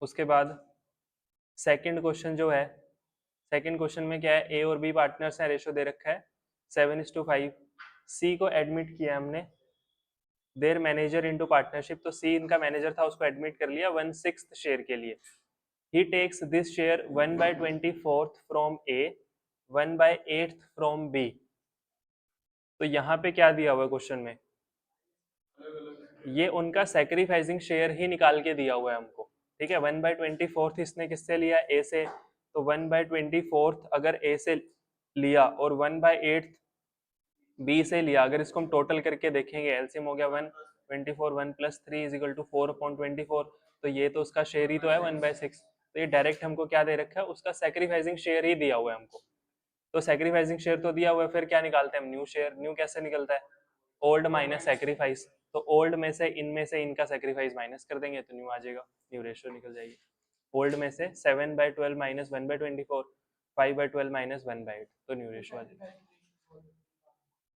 उसके बाद second question जो है, सेकंड क्वेश्चन में क्या है, ए और बी पार्टनर्स हैं, रेशो दे रखा है 7:5। सी को एडमिट किया हमने देयर मैनेजर इनटू पार्टनरशिप, तो सी इनका मैनेजर था, उसको एडमिट कर लिया 1/6 शेयर के लिए। He takes this share 1/24 from A, 1/8 from B. तो यहाँ पे क्या दिया हुआ है क्वेश्चन में, ये उनका सेक्रीफाइसिंग शेयर ही निकाल के दिया हुआ है हमको, ठीक है। 1/24 इसने किससे लिया, ए से, तो 1/24 अगर ए से लिया और 1/8 बी से लिया, अगर इसको हम टोटल करके देखेंगे, एलसीएम हो गया 1/24, 1 + 3 = 4/24, तो ये तो उसका शेयर ही तो है 1/6। तो ये डायरेक्ट हमको क्या दे रखा है, उसका सेक्रीफाइसिंग शेयर ही दिया हुआ है हमको। तो सेक्रीफाइसिंग शेयर तो दिया हुआ है, फिर क्या निकालते हैं हम, न्यू शेयर। न्यू कैसे निकलता है, ओल्ड माइनस सेक्रीफाइस, तो ओल्ड में से इनमें से इनका सेक्रीफाइस माइनस कर देंगे तो न्यू आ जाएगा, न्यू रेशियो निकल जाएगी। ओल्ड में से 7/12 माइनस 1/24, 5/12 माइनस 1/8, तो न्यू रेशियो आ जाएगा।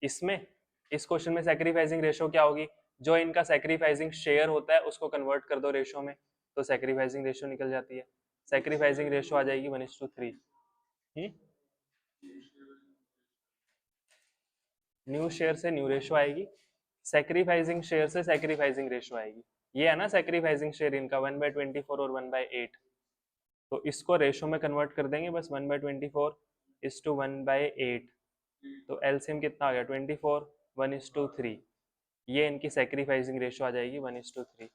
इसमें इस क्वेश्चन में सेक्रीफाइसिंग रेशियो क्या होगी, जो इनका सेक्रीफाइसिंग शेयर होता है उसको कन्वर्ट कर दो रेशियो में, तो सेक्रीफाइसिंग रेशियो निकल जाती है। सेक्रीफाइसिंग रेशियो आ जाएगी 1:3। न्यू शेयर से न्यू रेशियो आएगी, सेक्रीफाइसिंग शेयर से सेक्रीफाइसिंग रेशियो आएगी। ये है ना सेक्रीफाइसिंग शेयर इनका 1/24 और 1/8, तो इसको रेशियो में कन्वर्ट कर देंगे बस, 1/24:1/8, तो एलसीएम कितना आ गया 24, 1:3, ये इनकी सेक्रीफाइसिंग रेशियो आ जाएगी 1:3।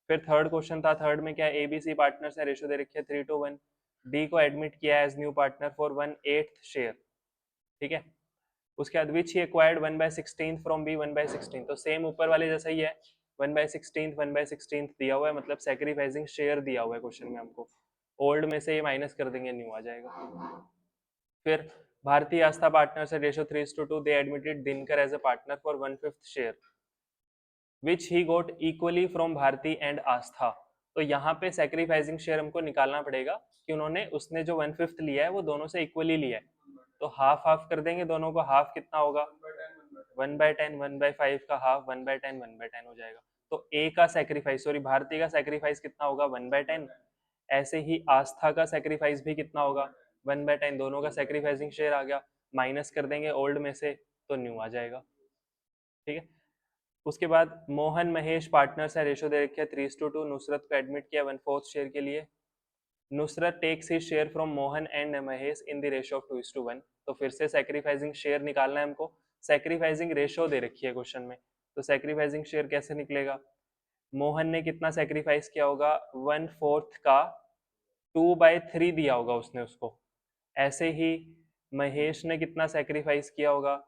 फिर थर्ड क्वेश्चन था, थर्ड में क्या है, एबीसी पार्टनर्स है, रेशियो दे रखी है 3:1। डी को एडमिट किया as new partner for 1/8 share, ठीक है। उसके बाद which he acquired 1/16 from B 1/16, तो सेम ऊपर वाले जैसा ही है, 1/16 1/16 दिया हुआ है, मतलब सेक्रीफाइसिंग शेयर दिया हुआ है क्वेश्चन में हमको। ओल्ड में से ये माइनस कर देंगे, न्यू आ जाएगा। फिर भारतीय आस्था पार्टनर से ratio 3:2, they admitted Dinkar as a partner for 1/5 share which he got equally from Bharti and Aastha. तो यहाँ पे सेक्रीफाइसिंग शेयर हमको निकालना पड़ेगा कि उन्होंने, उसने जो 1/5 लिया है वो दोनों से इक्वली लिया है, तो हाफ हाफ कर देंगे दोनों को, हाफ कितना होगा 1/10, 1/5 का हाफ 1/10, 1/10 हो जाएगा। तो ए का सेक्रीफाइस, सॉरी भारती का सेक्रीफाइस कितना होगा 1/10, ऐसे ही आस्था का सेक्रीफाइस भी कितना होगा 1/10, दोनों का सेक्रीफाइसिंग शेयर आ गया, माइनस कर देंगे ओल्ड में से तो न्यू आ जाएगा, ठीक है। उसके बाद मोहन महेश पार्टनर्स है, रेशो दे रखे 3:2, नुसरत को एडमिट किया 1/4 शेयर के लिए। Nusrat takes his share from Mohan and Mahesh in the ratio of 2:1, तो फिर से सेक्रीफाइसिंग शेयर निकालना है हमको, सेक्रीफाइसिंग रेशियो दे रखी है क्वेश्चन में, तो सेक्रीफाइसिंग शेयर कैसे निकलेगा, मोहन ने कितना सेक्रीफाइस किया होगा 1/4 का 2/3 दिया होगा उसने उसको, ऐसे ही महेश ने कितना सेक्रीफाइस किया होगा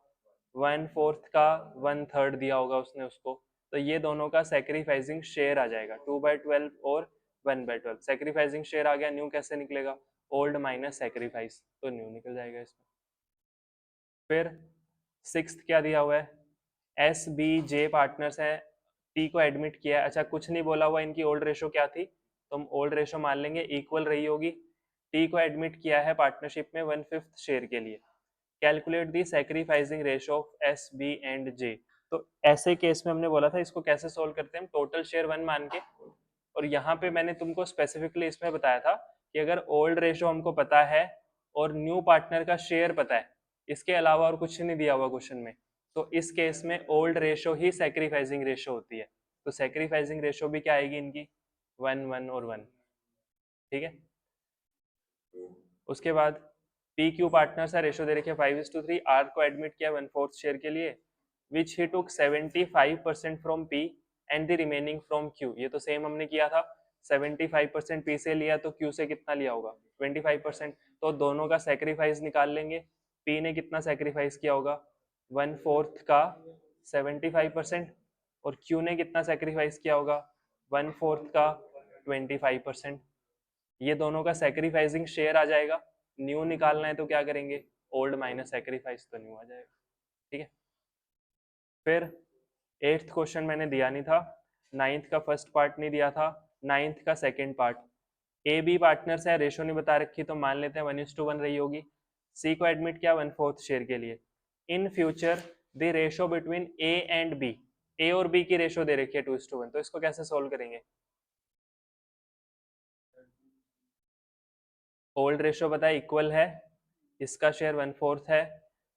1/4 का 1/3 दिया होगा उसने उसको, तो ये दोनों का सेक्रीफाइसिंग शेयर आ जाएगा 2/12 और 1/12। सेक्रीफाइसिंग शेयर आ गया, न्यू कैसे निकलेगा, ओल्ड माइनस सेक्रीफाइस, तो न्यू निकल जाएगा इसमें। फिर सिक्स्थ क्या दिया हुआ है, एस बी जे पार्टनर्स है, टी को एडमिट किया है, अच्छा कुछ नहीं बोला हुआ इनकी ओल्ड रेशो क्या थी, तो हम ओल्ड रेशो मान लेंगे इक्वल रही होगी। टी को एडमिट किया है पार्टनरशिप में 1/5 शेयर के लिए, calculate the sacrificing ratio of S B and J. तो ऐसे केस में हमने बोला था इसको कैसे सोल्व करते हैं, टोटल शेयर 1 मान के, और यहाँ पे मैंने तुमको स्पेसिफिकली इसमें बताया था कि अगर ओल्ड रेशो हमको पता है और न्यू पार्टनर का शेयर पता है, इसके अलावा और कुछ नहीं दिया हुआ क्वेश्चन में, तो इस केस में ओल्ड रेशो ही सेक्रीफाइसिंग रेशो होती है, तो सेक्रीफाइसिंग रेशो भी क्या आएगी इनकी 1 1 और 1, ठीक है। उसके बाद पी क्यू पार्टनर्स है, रेशो दे रखे 5:3, आर को एडमिट किया 1/4 शेयर के लिए, विच ही टुक 75% from P and the remaining from Q, ये तो सेम हमने किया था, 75% पी से लिया तो क्यू से कितना लिया होगा 25%, तो दोनों का सेक्रीफाइस निकाल लेंगे, पी ने कितना सेक्रीफाइस किया होगा 1/4 का 75%, और क्यू ने कितना सेक्रीफाइस किया होगा 1/4 का 25%, ये दोनों का सेक्रीफाइसिंग शेयर आ जाएगा। न्यू निकालना है तो क्या करेंगे, ओल्ड माइनस सेक्रीफाइस, तो न्यू आ जाएगा, ठीक है। फिर एट्थ क्वेश्चन मैंने दिया नहीं था, नाइन्थ का फर्स्ट पार्ट नहीं दिया था, नाइन्थ का सेकेंड पार्ट, ए बी पार्टनर्स है, रेशो नहीं बता रखी तो मान लेते हैं 1:1 रही होगी। सी को एडमिट किया 1/4 शेयर के लिए। In future the ratio between A and B, A और बी की रेशो दे रखी है 2:1, तो इसको कैसे सोल्व करेंगे, ओल्ड रेशो बताया इक्वल है, इसका शेयर 1/4 है,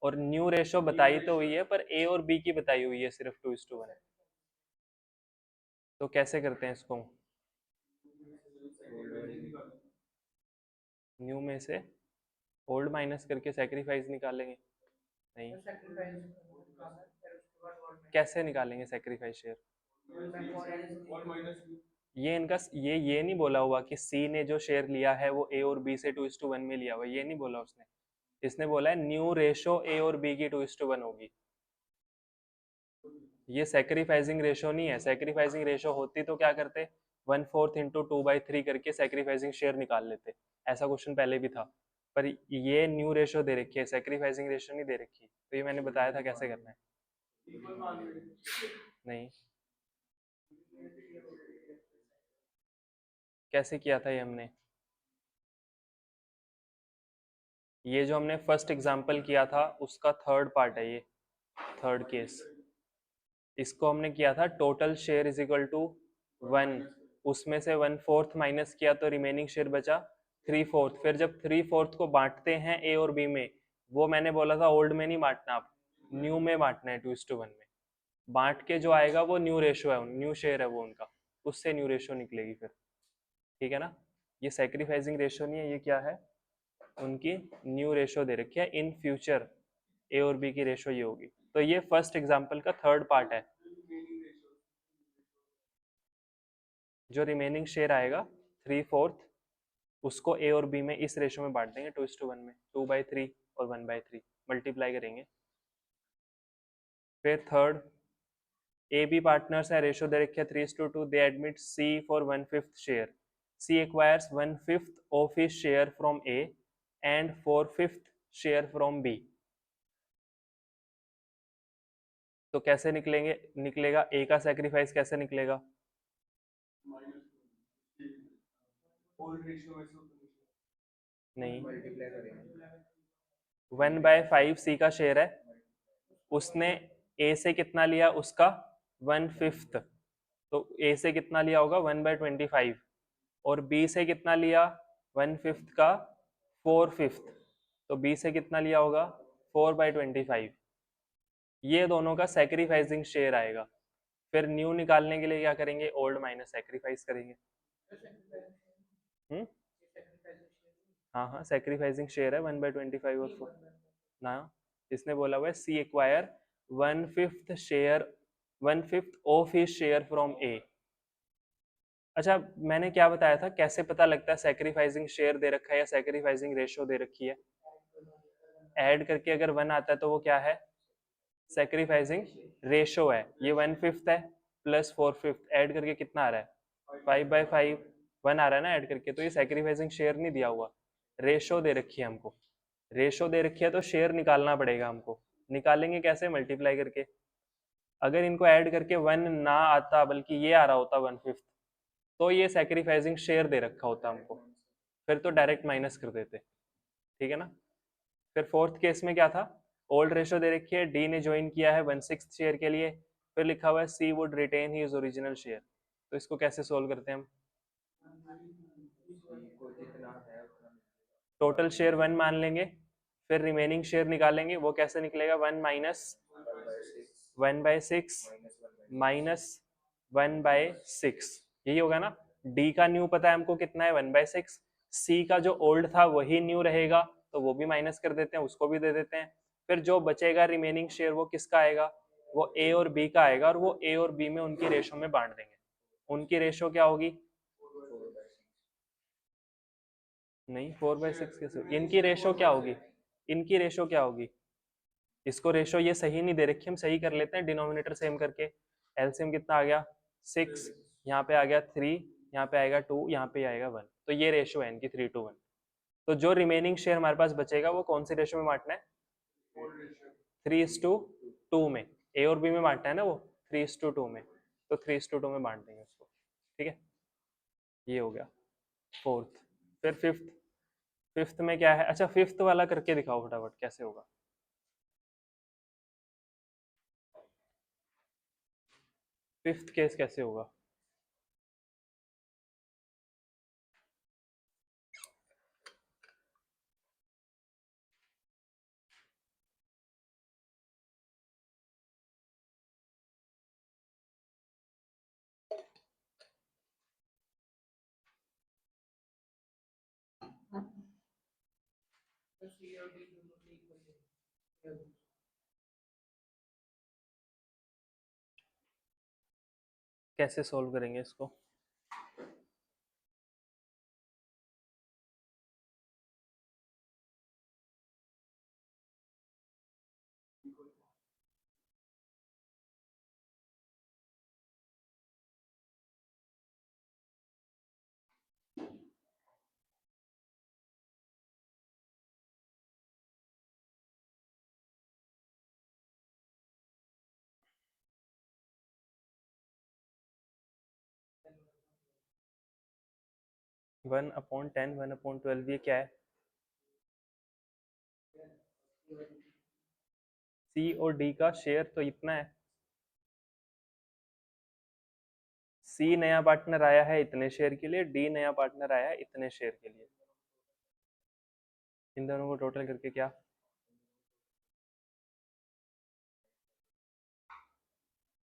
और न्यू रेशो बताई तो हुई है पर ए और बी की बताई हुई है सिर्फ 2:1। तो कैसे करते हैं इसको? न्यू में से ओल्ड माइनस करके सेक्रीफाइस निकालेंगे? नहीं, कैसे निकालेंगे सेक्रीफाइस शेयर? ये इनका ये नहीं बोला हुआ कि सी ने जो शेयर लिया है वो ए और बी से 2:1 में लिया हुआ, ये नहीं बोला उसने। इसने बोला है न्यू रेशो ए और बी की 2:1 होगी। ये सेक्रीफाइसिंग रेशो नहीं है। सेक्रीफाइसिंग रेशो होती तो क्या करते, 1/4 इंटू 2/3 करके सेक्रीफाइसिंग शेयर निकाल लेते। ऐसा क्वेश्चन पहले भी था, पर ये न्यू रेशो दे रखी है, सेक्रीफाइसिंग रेशो नहीं दे रखी। तो ये मैंने बताया था कैसे करना है। नहीं, कैसे किया था ये हमने? ये जो हमने फर्स्ट एग्जांपल किया था उसका थर्ड पार्ट है ये, थर्ड केस। इसको हमने किया था total share is equal to 1, उसमें से 1/4 माइनस किया तो रिमेनिंग शेयर बचा 3/4। फिर जब 3/4 को बांटते हैं ए और बी में, वो मैंने बोला था ओल्ड में नहीं बांटना, आप न्यू में बांटना है 2:1 में। बांट के जो आएगा वो न्यू रेशो है, न्यू शेयर है वो उनका, उससे न्यू रेशो निकलेगी फिर। ठीक है ना? ये सेक्रीफाइसिंग रेशो नहीं है, ये क्या है, उनकी न्यू रेशो दे रखी है। इन फ्यूचर ए और बी की रेशो ये होगी। तो ये फर्स्ट एग्जांपल का थर्ड पार्ट है। जो रिमेनिंग शेयर आएगा 3/4, उसको ए और बी में इस रेशो में बांट देंगे 2:1 में, 2/3 और 1/3 मल्टीप्लाई करेंगे। फिर थर्ड, ए बी पार्टनर्स है, रेशो दे रखी है 3:2, they admit C for 1/5 share, C acquires 1/5 of his share from A and 4/5 share from B. तो कैसे निकलेगा ए का सेक्रीफाइस कैसे निकलेगा? नहीं, 1/5 सी का शेयर है, उसने ए से कितना लिया, उसका 1/5, तो ए से कितना लिया होगा 1/25, और बी से कितना लिया 1/5 का 4/5, तो बी से कितना लिया होगा 4/25। ये दोनों का सेक्रीफाइसिंग शेयर आएगा। फिर न्यू निकालने के लिए क्या करेंगे, ओल्ड माइनस सेक्रीफाइस करेंगे। हम्म, हाँ हाँ, सेक्रीफाइसिंग शेयर है 1/25 और 4 ना। इसने बोला हुआ है C acquire 1/5 share, 1/5 of his share from A. अच्छा, मैंने क्या बताया था, कैसे पता लगता है सेक्रीफाइसिंग शेयर दे रखा है या सेक्रीफाइसिंग रेशो दे रखी है? ऐड करके अगर 1 आता है तो वो क्या है, सेक्रीफाइसिंग रेशो है। ये 1/5 है प्लस 4/5, ऐड करके कितना आ रहा है 5/5, 1 आ रहा है ना ऐड करके। तो ये सेक्रीफाइसिंग शेयर नहीं दिया हुआ, रेशो दे रखी है हमको। रेशो दे रखी है तो शेयर निकालना पड़ेगा हमको। निकालेंगे कैसे, मल्टीप्लाई करके। अगर इनको ऐड करके 1 ना आता बल्कि ये आ रहा होता 1/5, तो ये सेक्रीफाइसिंग शेयर दे रखा होता हमको, फिर तो डायरेक्ट माइनस कर देते। ठीक है ना? फिर फोर्थ केस में क्या था, ओल्ड रेशो दे रखी है, डी ने ज्वाइन किया है 1/6 शेयर के लिए, फिर लिखा हुआ है C would retain his original share. तो इसको कैसे सोल्व करते हैं हम? टोटल शेयर 1 मान लेंगे, फिर रिमेनिंग शेयर निकालेंगे। वो कैसे निकलेगा, 1 माइनस 1/6 माइनस 1/6, यही होगा ना। डी का न्यू पता है हमको कितना है 1/6, सी का जो ओल्ड था वही न्यू रहेगा, तो वो भी माइनस कर देते हैं, उसको भी दे देते हैं। फिर जो बचेगा रिमेनिंग शेयर वो किसका आएगा, वो ए और बी का आएगा, और वो ए और बी में उनकी रेशो में बांट देंगे। उनकी रेशो क्या होगी, नहीं 4/6 कैसे, इनकी रेशो क्या होगी, इनकी रेशो क्या होगी, इसको रेशो ये सही नहीं दे रखी, हम सही कर लेते हैं डिनोमिनेटर सेम करके। एलसीएम कितना आ गया 6, यहाँ पे आ गया 3, यहाँ पे आएगा 2, यहाँ पे आएगा 1, तो ये रेशो है इनकी 3:1। तो जो रिमेनिंग शेयर हमारे पास बचेगा वो कौन सी रेशो में बांटना है, 3:2 में। ए और बी में बांटना है ना वो, 3:2 में, तो 3:2 में बांट देंगे उसको। ठीक है, ये हो गया फोर्थ। फिर फिफ्थ, फिफ्थ में क्या है, अच्छा फिफ्थ वाला करके दिखाओ फटाफट कैसे होगा। फिफ्थ केस कैसे होगा, कैसे सोल्व करेंगे इसको? वन अपॉन 10, 1/12, ये क्या है? सी और डी का शेयर तो इतना है। सी नया पार्टनर आया है इतने शेयर के लिए, डी नया पार्टनर आया है इतने शेयर के लिए। इन दोनों को टोटल करके क्या?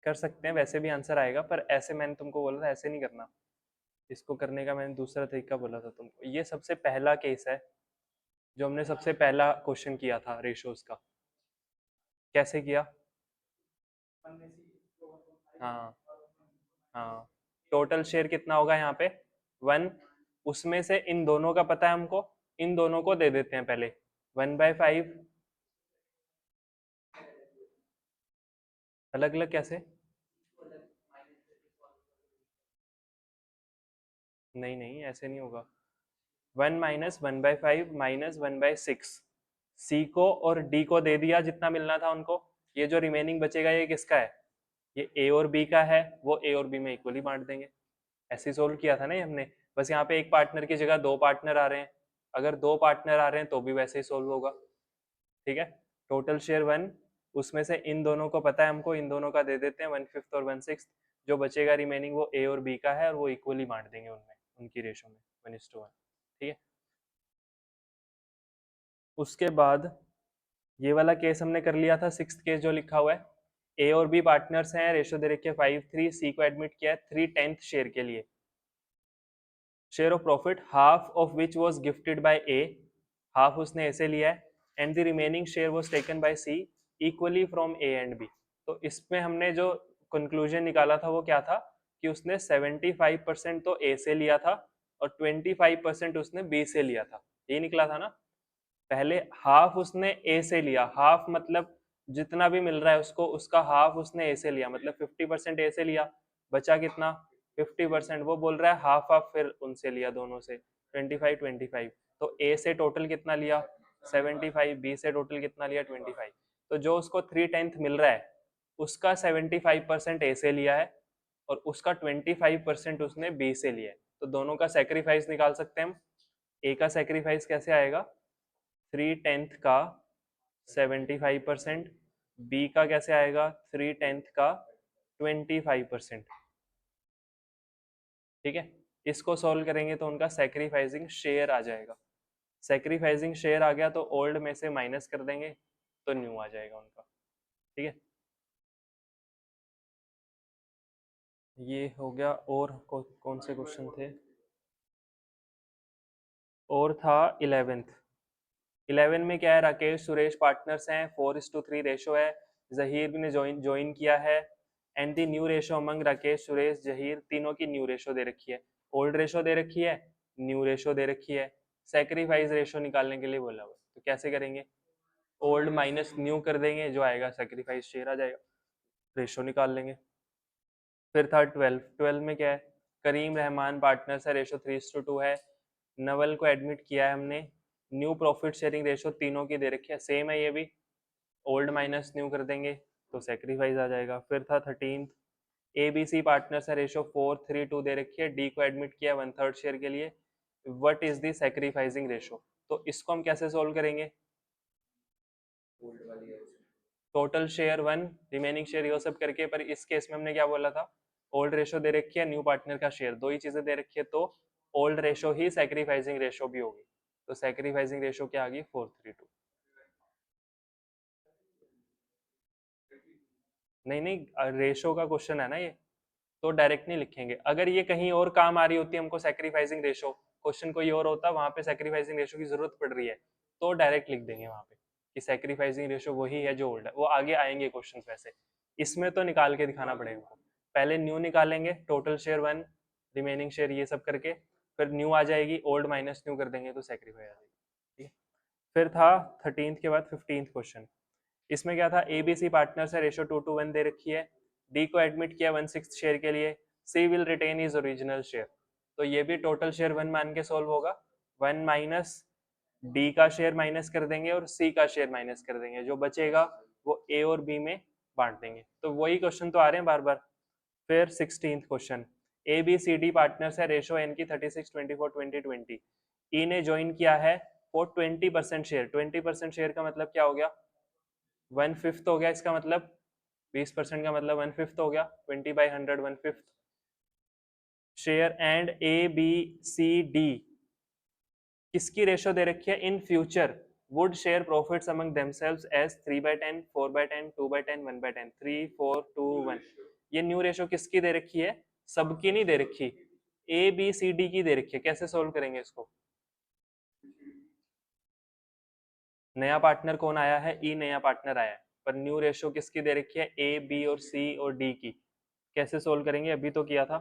कर सकते हैं, वैसे भी आंसर आएगा, पर ऐसे मैंने तुमको बोला था ऐसे नहीं करना। इसको करने का मैंने दूसरा तरीका बोला था तुमको। ये सबसे पहला केस है जो हमने सबसे पहला क्वेश्चन किया था रेशोज का। कैसे किया? हाँ हाँ, टोटल शेयर कितना होगा यहाँ पे? 1। उसमें से इन दोनों का पता है हमको, इन दोनों को दे देते हैं पहले। 1/5। अलग अलग कैसे? नहीं नहीं, ऐसे नहीं होगा। 1 माइनस 1/5 माइनस 1/6। सी को और डी को दे दिया जितना मिलना था उनको। ये जो रिमेनिंग बचेगा ये किसका है? ये ए और बी का है, वो ए और बी में इक्वली बांट देंगे। ऐसे सोल्व किया था ना ये हमने। बस यहाँ पे एक पार्टनर की जगह दो पार्टनर आ रहे हैं। अगर दो पार्टनर आ रहे हैं तो भी वैसे ही सोल्व होगा। ठीक है, टोटल शेयर 1, उसमें से इन दोनों को पता है हमको, इन दोनों का दे देते हैं 1/5 और 1/6। जो बचेगा रिमेनिंग वो ए और बी का है, और वो इक्वली बांट देंगे उनमें, उनकी रेशो में 1:1। ठीक है, उसके बाद ये वाला केस हमने कर लिया था। सिक्स्थ केस जो लिखा हुआ है, ए और बी पार्टनर्स हैं, रेशो दे रखी है 5:3, सी को एडमिट किया है 3/10 शेयर के लिए। Share of profit half of which was gifted by A, half उसने ए से लिया है, and the remaining share was taken by C equally from A and B. तो इसमें हमने जो कंक्लूजन निकाला था वो क्या था कि उसने 75% तो ए से लिया था और 25% उसने बी से लिया था। ये निकला था ना। पहले हाफ उसने ए से लिया, हाफ मतलब जितना भी मिल रहा है उसको, उसका हाफ उसने ए से लिया, मतलब 50% ए से लिया। बचा कितना? 50%। वो बोल रहा है हाफ हाफ फिर उनसे लिया, दोनों से 25-25। तो ए से टोटल कितना लिया? 75। बी से टोटल कितना लिया? 25। तो जो उसको 3/10 मिल रहा है उसका 75% ए से लिया है और उसका 25% उसने बी से लिया है। तो दोनों का सेक्रीफाइस निकाल सकते हैं हम। ए का सेक्रीफाइस कैसे आएगा? 3/10 का 75%, बी का कैसे आएगा? 3/10 का 25%। ठीक है, इसको सॉल्व करेंगे तो उनका सेक्रीफाइसिंग शेयर आ जाएगा। सेक्रीफाइसिंग शेयर आ गया तो ओल्ड में से माइनस कर देंगे तो न्यू आ जाएगा उनका। ठीक है, ये हो गया। और कौन से क्वेश्चन थे? और था 11th। 11 में क्या है? राकेश सुरेश पार्टनर्स हैं, 4:3 रेशो है। जहीर ने ज्वाइन ज्वाइन किया है, and the new ratio among Rakesh Suresh Zaheer, तीनों की न्यू रेशो दे रखी है। ओल्ड रेशो दे रखी है, न्यू रेशो दे रखी है। सेक्रीफाइस रेशो निकालने के लिए बोला हुआ, तो कैसे करेंगे? ओल्ड माइनस न्यू कर देंगे, जो आएगा सेक्रीफाइस शेयर आ जाएगा, रेशो निकाल लेंगे। फिर था 12 में क्या है? करीम रहमान पार्टनर्स है, रेशो 3:2 है। नवल को एडमिट किया है हमने। न्यू प्रॉफिट शेयरिंग रेशो तीनों की दे रखी है, सेम है ये भी। ओल्ड माइनस न्यू कर देंगे तो सेक्रीफाइस आ जाएगा। फिर था 13, एबीसी पार्टनर्स है, रेशो 4:3:2 दे रखी है। डी को एडमिट किया 1/3 शेयर के लिए। What is the sacrificing ratio? तो इसको हम कैसे सोल्व करेंगे? टोटल शेयर 1, रिमेनिंग शेयर ये सब करके। पर इस केस में हमने क्या बोला था? ओल्ड रेशो दे रखी है, न्यू पार्टनर का शेयर, दो ही चीजें दे रखी है, तो ओल्ड रेशो ही सेक्रीफाइसिंग रेशो भी होगी। तो सेक्रीफाइसिंग रेशो क्या आ गई? 4:3:2। नहीं नहीं, रेशो का क्वेश्चन है ना ये, तो डायरेक्ट नहीं लिखेंगे। अगर ये कहीं और काम आ रही होती हमको सेक्रीफाइसिंग रेशो, क्वेश्चन कोई और होता, वहां पे सेक्रीफाइसिंग रेशो की जरूरत पड़ रही है, तो डायरेक्ट लिख देंगे वहां पे कि सैक्रिफाइसिंग रेशियो वही है जो ओल्ड है। वो आगे आएंगे क्वेश्चन वैसे, इसमें तो निकाल के दिखाना पड़ेगा। पहले न्यू निकालेंगे, टोटल शेयर 1, रिमेनिंग शेयर ये सब करके, फिर न्यू आ जाएगी, ओल्ड माइनस न्यू कर देंगे तो सैक्रिफाई आ जाएगी। ठीक है, फिर था 13th के बाद 15th क्वेश्चन। इसमें क्या था, एबीसी पार्टनर्स है, रेशियो 2:1 दे रखी है, डी को एडमिट किया 1/6 शेयर के लिए, C will retain is original share. तो ये भी टोटल शेयर 1 मान के सोल्व होगा, 1 माइनस डी का शेयर माइनस कर देंगे और सी का शेयर माइनस कर देंगे, जो बचेगा वो ए और बी में बांट देंगे। तो वही क्वेश्चन तो आ रहे हैं बार बार। फिर 16th question, A B C D partners है, रेशो एन की 36, 24, 20, 20। ई ने ज्वाइन किया है फॉर 20% शेयर। 20% शेयर का मतलब क्या हो गया, 1/5 हो गया, इसका मतलब 20% का मतलब 1/5 हो गया, 20/100 1/5 share. And A B C D किसकी रेशो दे रखी है, in future would share profits among themselves as 3/10, 4/10, 2/10, 1/10, 3, 4, 2, 1। ये न्यू रेशो किसकी दे रखी है, सबकी नहीं दे रखी, ए बी सी डी की दे रखी है। कैसे सोल्व करेंगे इसको, नया पार्टनर कौन आया है, ई नया पार्टनर आया है, पर न्यू रेशो किसकी दे रखी है, ए बी और सी और डी की। कैसे सोल्व करेंगे, अभी तो किया था।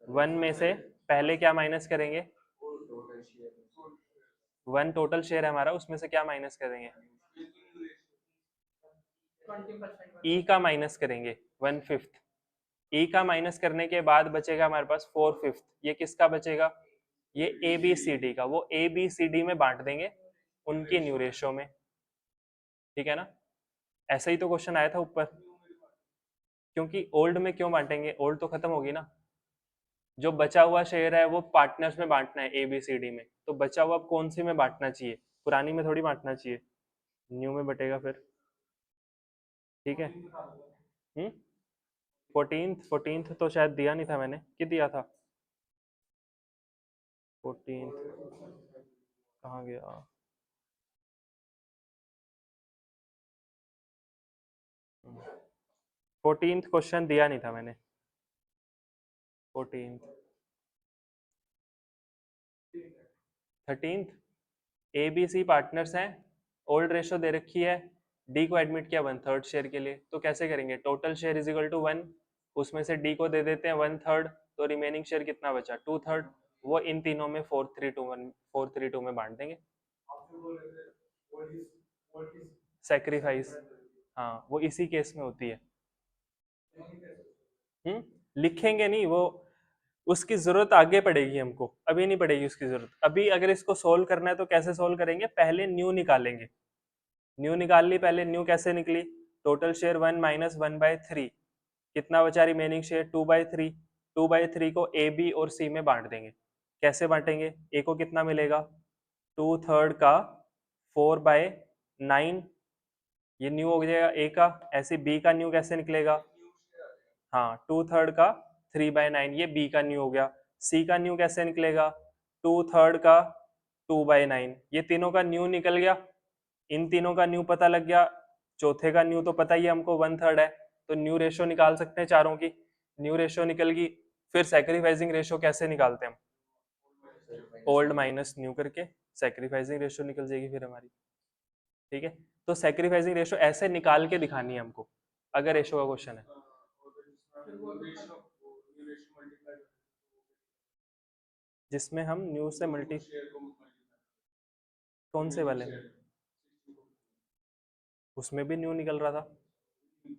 1 में से पहले क्या माइनस करेंगे, 1 टोटल शेयर है हमारा, उसमें से क्या माइनस करेंगे, ई का माइनस करेंगे 1/5। ई का माइनस करने के बाद बचेगा हमारे पास 4/5। ये किसका बचेगा, ये ए बी सी डी का, वो ए बी सी डी में बांट देंगे उनकी न्यू रेशो में। ठीक है ना, ऐसा ही तो क्वेश्चन आया था ऊपर। क्योंकि ओल्ड में क्यों बांटेंगे, ओल्ड तो खत्म होगी ना, जो बचा हुआ शेयर है वो पार्टनर्स में बांटना है ए बी सी डी में, तो बचा हुआ कौन सी में बांटना चाहिए, पुरानी में थोड़ी बांटना चाहिए, न्यू में बटेगा फिर। ठीक है, 14th तो शायद दिया नहीं था मैंने, कि दिया था 14th, कहाँ गया, 14th क्वेश्चन दिया नहीं था मैंने, 14th। 13th, A B C partners हैं, ओल्ड रेशो दे रखी है, डी को एडमिट किया 1/3 शेयर के लिए। तो कैसे करेंगे, total share is equal to 1, उसमें से डी को दे देते हैं 1/3, तो रिमेनिंग शेयर कितना बचा 2/3, वो इन तीनों में 4/3 में बांट देंगे। सेक्रीफाइस, हाँ वो इसी केस में होती है। लिखेंगे नहीं, वो उसकी जरूरत आगे पड़ेगी हमको, अभी नहीं पड़ेगी उसकी जरूरत। अभी अगर इसको सोल्व करना है तो कैसे सोल्व करेंगे, पहले न्यू निकालेंगे, न्यू निकाल ली पहले, न्यू कैसे निकली, टोटल शेयर 1 माइनस 1/3, कितना बचा रिमेनिंग शेयर 2/3। 2/3 को ए बी और सी में बांट देंगे। कैसे बांटेंगे, ए को कितना मिलेगा 2/3 का 4/9, ये न्यू हो जाएगा ए का। ऐसे बी का न्यू कैसे निकलेगा, हाँ 2/3 का 3/9, ये बी का न्यू हो गया। सी का न्यू कैसे निकलेगा, 2/3 का 2/9, ये तीनों का न्यू निकल गया। इन तीनों का न्यू पता लग गया, चौथे का न्यू तो पता ही है हमको 1/3 है, तो न्यू रेशो निकाल सकते हैं चारों की, न्यू रेशो निकल गई। फिर सैक्रिफाइसिंग रेशो कैसे निकालते हैं हम, ओल्ड माइनस न्यू करके सैक्रिफाइसिंग रेशो निकल जाएगी फिर हमारी। ठीक है, तो सैक्रिफाइसिंग रेशो ऐसे निकाल के दिखानी है हमको, अगर रेशो का क्वेश्चन है। जिसमें हम न्यू से मल्टी, कौन से वाले, उसमें भी न्यू निकल रहा था।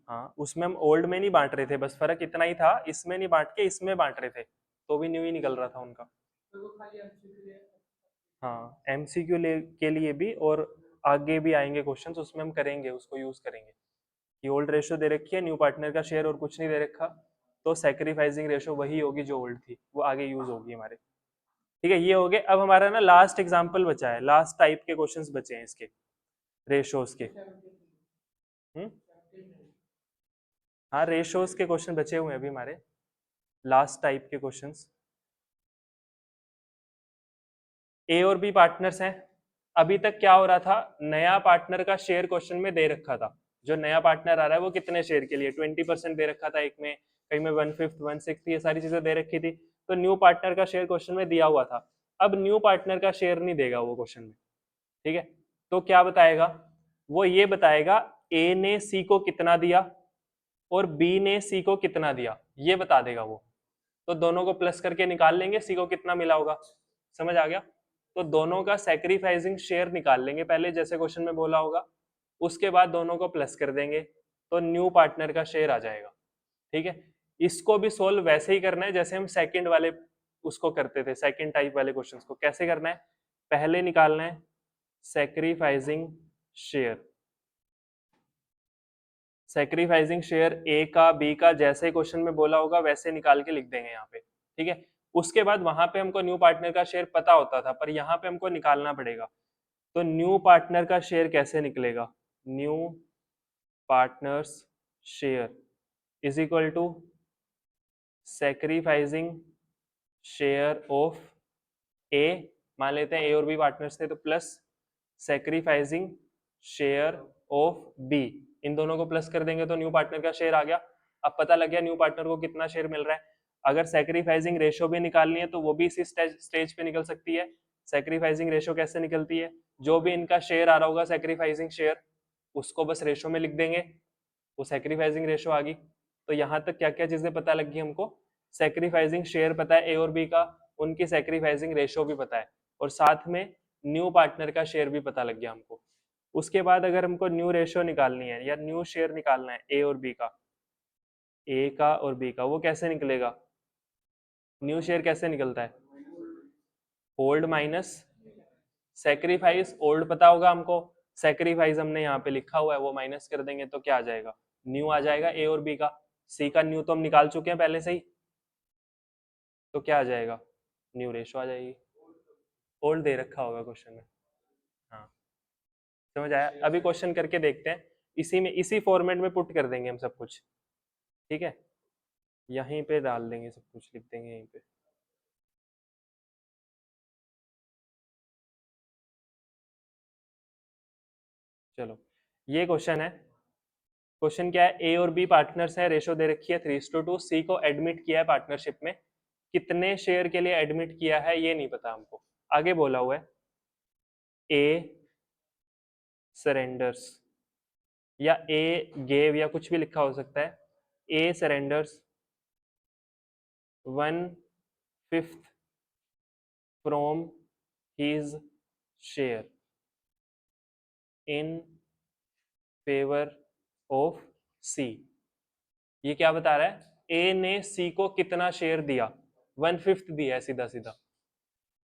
हाँ उसमें हम ओल्ड में नहीं बांट रहे थे, बस फर्क इतना ही था, इसमें नहीं बांट के इसमें बांट रहे थे, तो भी न्यू ही निकल रहा था उनका। हाँ एमसीक्यू के लिए भी, और आगे भी आएंगे क्वेश्चंस, उसमें हम करेंगे, उसको यूज करेंगे कि ओल्ड रेशो दे रखी है, न्यू पार्टनर का शेयर और कुछ नहीं दे रखा, तो सैक्रिफाइसिंग रेशो वही होगी जो ओल्ड थी, वो आगे यूज होगी हमारे। ठीक है, ये हो गए। अब हमारा ना लास्ट एग्जाम्पल बचा है, लास्ट टाइप के क्वेश्चंस बचे हैं इसके, रेशोज के। हाँ रेशोज के क्वेश्चन बचे हुए हैं अभी हमारे, लास्ट टाइप के क्वेश्चंस। ए और बी पार्टनर्स हैं, अभी तक क्या हो रहा था, नया पार्टनर का शेयर क्वेश्चन में दे रखा था, जो नया पार्टनर आ रहा है वो कितने शेयर के लिए 20% दे रखा था, एक में कहीं में 1/5 1/6 ये सारी चीजें दे रखी थी। तो न्यू पार्टनर का शेयर क्वेश्चन में दिया हुआ था। अब न्यू पार्टनर का शेयर नहीं देगा वो क्वेश्चन में, ठीक है। तो क्या बताएगा, वो ये बताएगा ए ने सी को कितना दिया और बी ने सी को कितना दिया, ये बता देगा वो। तो दोनों को प्लस करके निकाल लेंगे, सी को कितना मिला होगा, समझ आ गया। तो दोनों का सैक्रिफाइसिंग शेयर निकाल लेंगे पहले, जैसे क्वेश्चन में बोला होगा, उसके बाद दोनों को प्लस कर देंगे तो न्यू पार्टनर का शेयर आ जाएगा, ठीक है। इसको भी सोल्व वैसे ही करना है जैसे हम सेकंड वाले उसको करते थे, सेकंड टाइप वाले क्वेश्चंस को। कैसे करना है, पहले निकालना है सैक्रिफाइसिंग शेयर। सैक्रिफाइसिंग शेयर ए का बी का जैसे क्वेश्चन में बोला होगा वैसे निकाल के लिख देंगे यहाँ पे, ठीक है। उसके बाद वहां पे हमको न्यू पार्टनर का शेयर पता होता था, पर यहाँ पे हमको निकालना पड़ेगा। तो न्यू पार्टनर का शेयर कैसे निकलेगा, new partner's share is equal to sacrificing share of A, मान लेते हैं ए और बी पार्टनर्स थे, तो plus sacrificing share of B, इन दोनों को प्लस कर देंगे तो न्यू पार्टनर का शेयर आ गया। अब पता लग गया न्यू पार्टनर को कितना शेयर मिल रहा है। अगर सैक्रिफाइसिंग रेशो भी निकालनी है तो वो भी इसी स्टेज पे निकल सकती है। सैक्रिफाइसिंग रेशो कैसे निकलती है, जो भी इनका शेयर आ रहा होगा सैक्रिफाइसिंग शेयर, उसको बस रेशो में लिख देंगे, वो सैक्रिफाइसिंग रेशो आ गई। तो यहाँ तक क्या क्या चीजें पता लग गई हमको, सैक्रिफाइसिंग शेयर पता है ए और बी का, उनकी सैक्रिफाइसिंग रेशो भी पता है, और साथ में न्यू पार्टनर का शेयर भी पता लग गया हमको। उसके बाद अगर हमको न्यू रेशो निकालनी है या न्यू शेयर निकालना है ए और बी का, ए का और बी का, वो कैसे निकलेगा, न्यू शेयर कैसे निकलता है, ओल्ड माइनस सैक्रिफाइस, ओल्ड पता होगा हमको, सैक्रिफाइस हमने यहाँ पे लिखा हुआ है, वो माइनस कर देंगे तो क्या आ जाएगा, न्यू आ जाएगा ए और बी का। सी का न्यू तो हम निकाल चुके हैं पहले से ही, तो क्या आ जाएगा, न्यू रेशो आ जाएगी। ओल्ड दे रखा होगा क्वेश्चन में, हाँ समझ आया। अभी क्वेश्चन करके देखते हैं, इसी में इसी फॉर्मेट में पुट कर देंगे हम सब कुछ, ठीक है। यहीं पे डाल देंगे सब कुछ, लिख देंगे यहीं पे। चलो ये क्वेश्चन है, क्वेश्चन क्या है, ए और बी पार्टनर्स है, रेशो दे रखी है 3:2, सी को एडमिट किया है पार्टनरशिप में, कितने शेयर के लिए एडमिट किया है ये नहीं पता हमको। आगे बोला हुआ है ए सरेंडर्स, या ए गेव या कुछ भी लिखा हो सकता है, A surrenders 1/5 from his share in favour of C. ये क्या बता रहा है, ए ने सी को कितना शेयर दिया, 1/5 दिया है सीधा सीधा।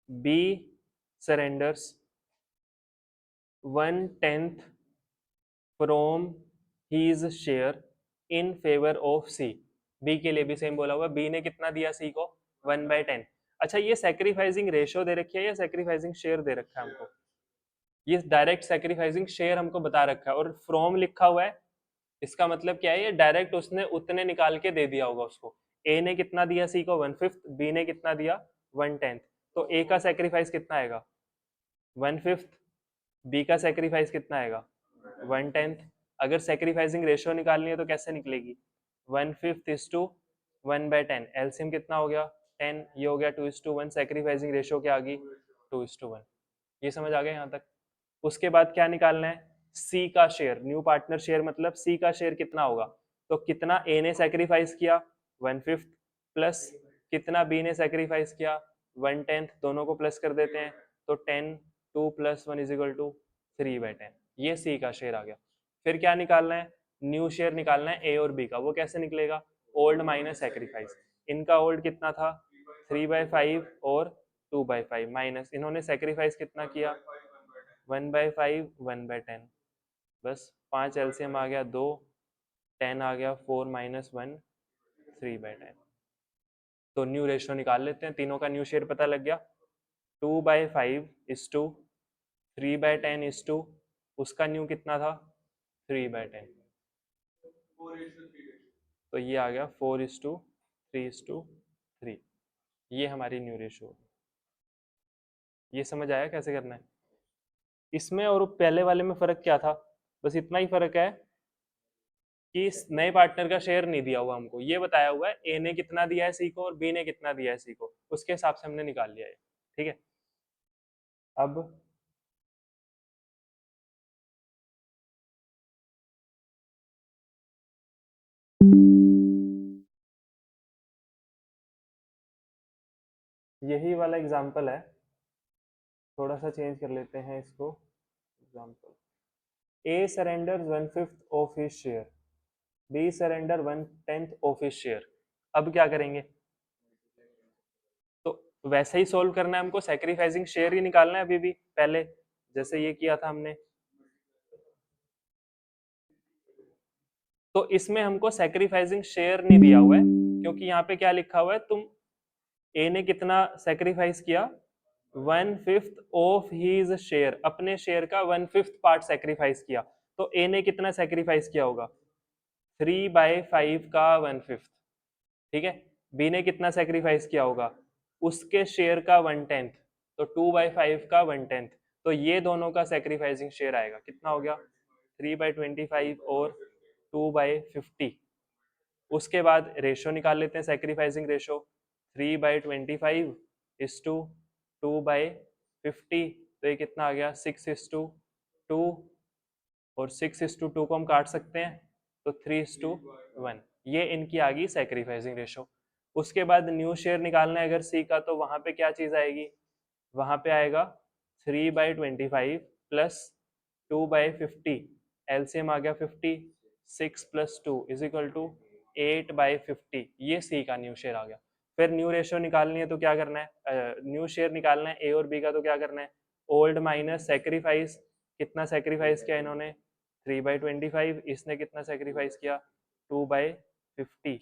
B surrenders 1/10 from his share in favour of C. B के लिए भी सेम बोला हुआ, बी ने कितना दिया सी को, 1/10। अच्छा ये सैक्रिफाइसिंग रेशो दे रखी है या सैक्रिफाइसिंग शेयर दे रखा है हमको, ये डायरेक्ट सैक्रिफाइसिंग शेयर हमको बता रखा है, और फ्रॉम लिखा हुआ है, इसका मतलब क्या है, ये डायरेक्ट उसने उतने निकाल के दे दिया होगा उसको। ए ने कितना दिया सी को, 1/5, बी ने कितना दिया 1/10, तो ए का सेक्रीफाइस कितना आएगा 1/5, बी का सेक्रीफाइस कितना आएगा 1/10। अगर सेक्रीफाइसिंग रेशियो निकालनी है तो कैसे निकलेगी, 1/5 इज टू 1/10, एलसीएम कितना हो गया 10, ये हो गया 2:1, सेक्रीफाइसिंग रेशियो क्या आ गई 2:1। ये समझ आ गया यहाँ तक। उसके बाद क्या निकालना है, सी का शेयर, न्यू पार्टनर शेयर मतलब सी का शेयर कितना होगा, तो कितना ए ने सेक्रीफाइस किया 1/5 प्लस कितना बी ने सेक्रीफाइस किया 1/10, दोनों को प्लस कर देते हैं तो 10, 2 + 1 = 3/10, ये सी का शेयर आ गया। फिर क्या निकालना है, न्यू शेयर निकालना है ए और बी का, वो कैसे निकलेगा, ओल्ड माइनस सेक्रीफाइस। इनका ओल्ड कितना था 3/5 और 2/5 माइनस इन्होंने सेक्रीफाइस कितना किया 1/5 1/10, बस 5 एलसीएम आ गया 2, 10 आ गया 4 - 1 3/10। तो न्यू रेशियो निकाल लेते हैं, तीनों का न्यू शेयर पता लग गया, 2/5 इज टू 3/10 इज टू उसका न्यू कितना था 3/10, तो ये आ गया 4:3:3, ये हमारी न्यू रेशियो। ये समझ आया कैसे करना है। इसमें और पहले वाले में फर्क क्या था, बस इतना ही फर्क है कि इस नए पार्टनर का शेयर नहीं दिया हुआ हमको, ये बताया हुआ है ए ने कितना दिया है सी को और बी ने कितना दिया है सी को, उसके हिसाब से हमने निकाल लिया है। ठीक है, अब यही वाला एग्जाम्पल है, थोड़ा सा चेंज कर लेते हैं इसको। Example, A surrender 1/5 of his share, B surrender 1/10 of his share. अब क्या करेंगे, तो वैसे ही सोल्व करना है हमको, सेक्रीफाइसिंग शेयर ही निकालना है अभी भी, पहले जैसे ये किया था हमने। तो इसमें हमको सेक्रीफाइसिंग शेयर नहीं दिया हुआ है, क्योंकि यहाँ पे क्या लिखा हुआ है, तुम ए ने कितना सेक्रीफाइस किया, 1/5 ऑफ हीज शेयर, अपने शेयर का 1/5 पार्ट सेक्रीफाइस किया। तो ए ने कितना सेक्रीफाइस किया होगा, 3/5 का 1/5। ठीक है, बी ने कितना सेक्रीफाइस किया होगा, उसके शेयर का 1/10, तो 2/5 का 1/10। तो ये दोनों का सेक्रीफाइसिंग शेयर आएगा, कितना हो गया, 3/25 और 2/50। उसके बाद रेशो निकाल लेते हैं, सेक्रीफाइसिंग रेशो, 3/25 तो ये कितना आ गया, 6:2, और 6:2 को हम काट सकते हैं, तो 3:1। ये इनकी आ गई सेक्रीफाइसिंग रेशो। उसके बाद न्यू शेयर निकालना है अगर सी का, तो वहां पे क्या चीज आएगी, वहां पे आएगा 3/25 प्लस 2/50, एलसीएम आ गया 50, 6 + 2 = 8/50, ये सी का न्यू शेयर आ गया। फिर न्यू रेशियो निकालनी है तो क्या करना है, न्यू शेयर निकालना है ए और बी का, तो क्या करना है, ओल्ड माइनस सेक्रीफाइस, कितना सेक्रीफाइस किया इन्होंने, 3/25, इसने कितना सेक्रीफाइस किया, 2/50,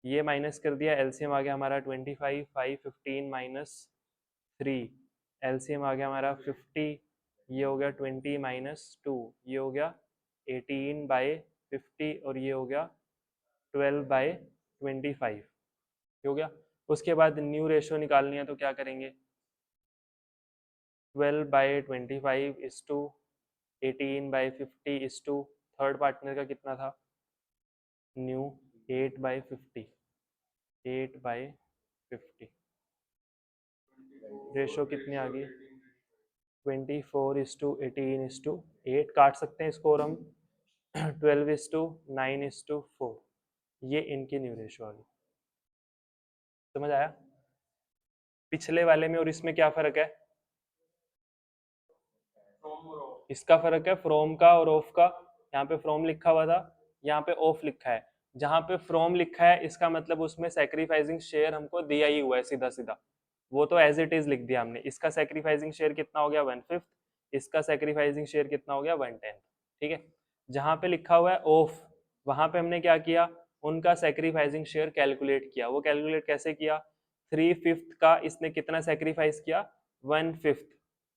ये माइनस कर दिया, एलसीएम आ गया हमारा 25, 5 15 माइनस 3, एलसीएम आ गया हमारा 50, ये हो गया 20 माइनस 2, ये हो गया 18/50, और ये हो गया 12/25, हो गया। उसके बाद न्यू रेशियो निकालनी है तो क्या करेंगे, 12/25 is to 18/50 is to third partner का कितना था, न्यू 8/50, 8/50, रेशो कितनी आ गई, 24:18:8, काट सकते हैं इसको, और हम 12:9:4, ये इनकी न्यू रेशो आ गई। समझ आया, पिछले वाले में और इसमें क्या फर्क है, इसका फर्क है फ्रॉम का और ऑफ का, यहाँ पे फ्रॉम लिखा हुआ था, यहाँ पे ऑफ लिखा है। जहाँ पे फ्रॉम लिखा है इसका मतलब उसमें सेक्रीफाइसिंग शेयर हमको दिया ही हुआ है सीधा सीधा, वो तो एज इट इज लिख दिया हमने। इसका सेक्रीफाइसिंग शेयर कितना हो गया, 1/5, इसका सेक्रीफाइसिंग शेयर कितना हो गया, 1/10। ठीक है, जहाँ पे लिखा हुआ है ऑफ, वहां पे हमने क्या किया, उनका सेक्रीफाइसिंग शेयर कैलकुलेट किया। वो कैलकुलेट कैसे किया, 3/5 का इसने कितना सेक्रीफाइस किया, 1/5,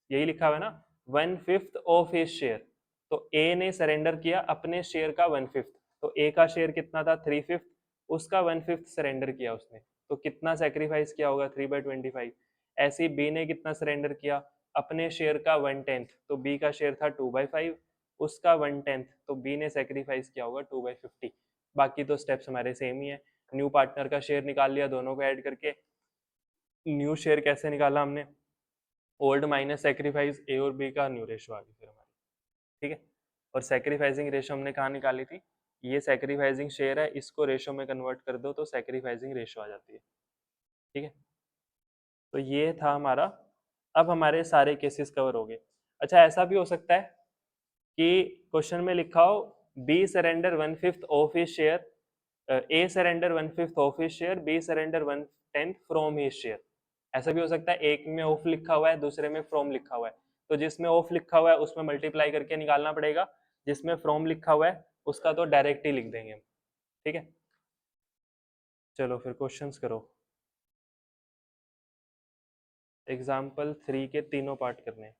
यही लिखा हुआ है ना, 1/5 ऑफ हिज शेयर। तो ए ने सरेंडर किया अपने शेयर का 1/5, तो ए का शेयर कितना था, 3/5, उसका 1/5 सरेंडर किया उसने, तो कितना सेक्रीफाइस किया होगा, 3/25। ऐसे ही बी ने कितना सरेंडर किया, अपने शेयर का 1/10, तो बी का शेयर था 2/5, उसका 1/10, तो बी ने सेक्रीफाइस किया होगा 2/50। बाकी तो स्टेप्स हमारे सेम ही है। न्यू पार्टनर का शेयर निकाल लिया दोनों को ऐड करके। न्यू शेयर कैसे निकाला हमने, ओल्ड माइनस सेक्रीफाइस, ए और बी का न्यू रेशो आ गई फिर हमारी। ठीक है, और सेक्रीफाइसिंग रेशो हमने कहाँ निकाली थी, ये सेक्रीफाइसिंग शेयर है, इसको रेशो में कन्वर्ट कर दो तो सेक्रीफाइसिंग रेशो आ जाती है। ठीक है, तो ये था हमारा, अब हमारे सारे केसेस कवर हो गए। अच्छा, ऐसा भी हो सकता है कि क्वेश्चन में लिखा हो B surrender 1/5 of his share, A surrender 1/5 of his share, B surrender 1/10 from his share. ऐसा भी हो सकता है, एक में ऑफ लिखा हुआ है, दूसरे में फ्रॉम लिखा हुआ है, तो जिसमें ऑफ लिखा हुआ है उसमें मल्टीप्लाई करके निकालना पड़ेगा, जिसमें फ्रॉम लिखा हुआ है उसका तो डायरेक्ट ही लिख देंगे हम। ठीक है, चलो फिर क्वेश्चंस करो। एग्जाम्पल 3 के तीनों पार्ट करने हैं।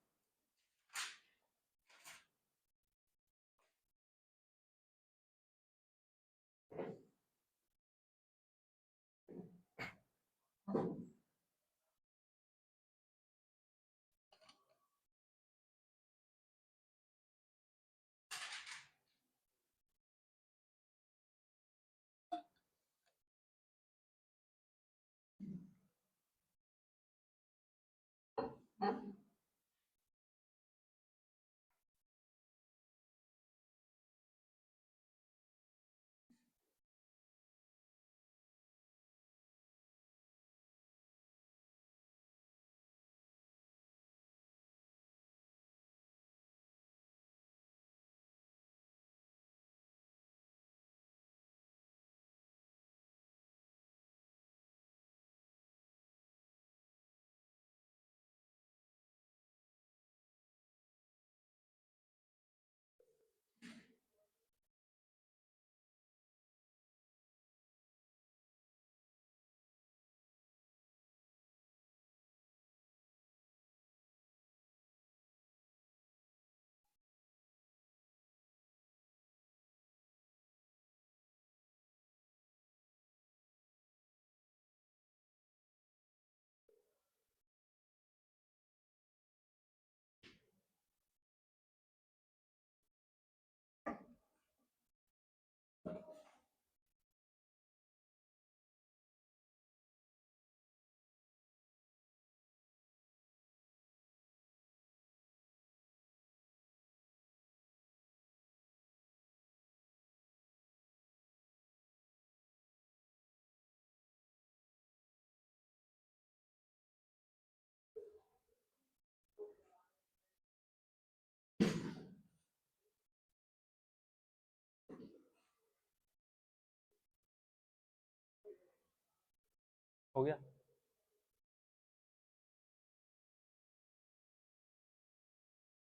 हो गया।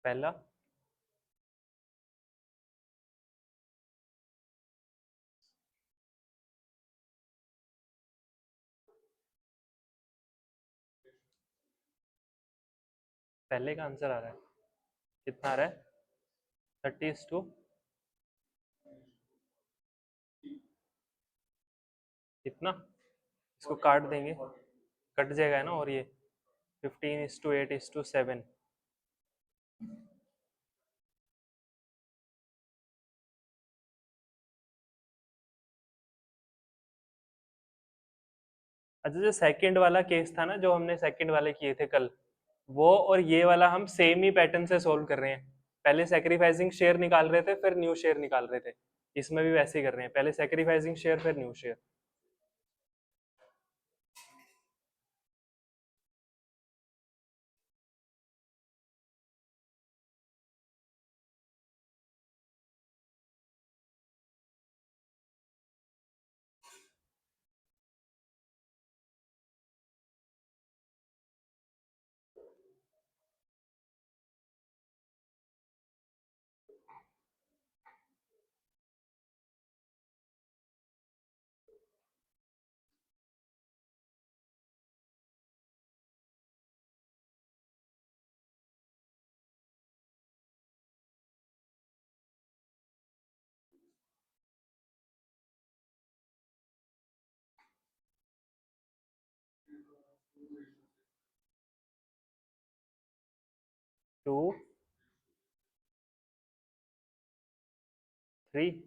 पहला पहले का आंसर आ रहा है, कितना आ रहा है? 30:, कितना? इसको काट देंगे, कट जाएगा ना, और ये 15:8:7। अच्छा, जो सेकंड वाला केस था ना, जो हमने सेकंड वाले किए थे कल, वो और ये वाला हम सेम ही पैटर्न से सोल्व कर रहे हैं। पहले सेक्रीफाइसिंग शेयर निकाल रहे थे, फिर न्यू शेयर निकाल रहे थे। इसमें भी वैसे ही कर रहे हैं, पहले सेक्रीफाइसिंग शेयर फिर न्यू शेयर। टू 3,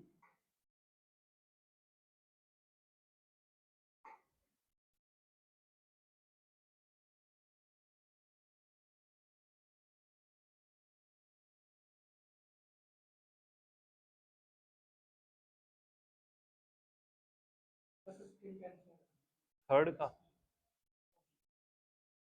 थर्ड का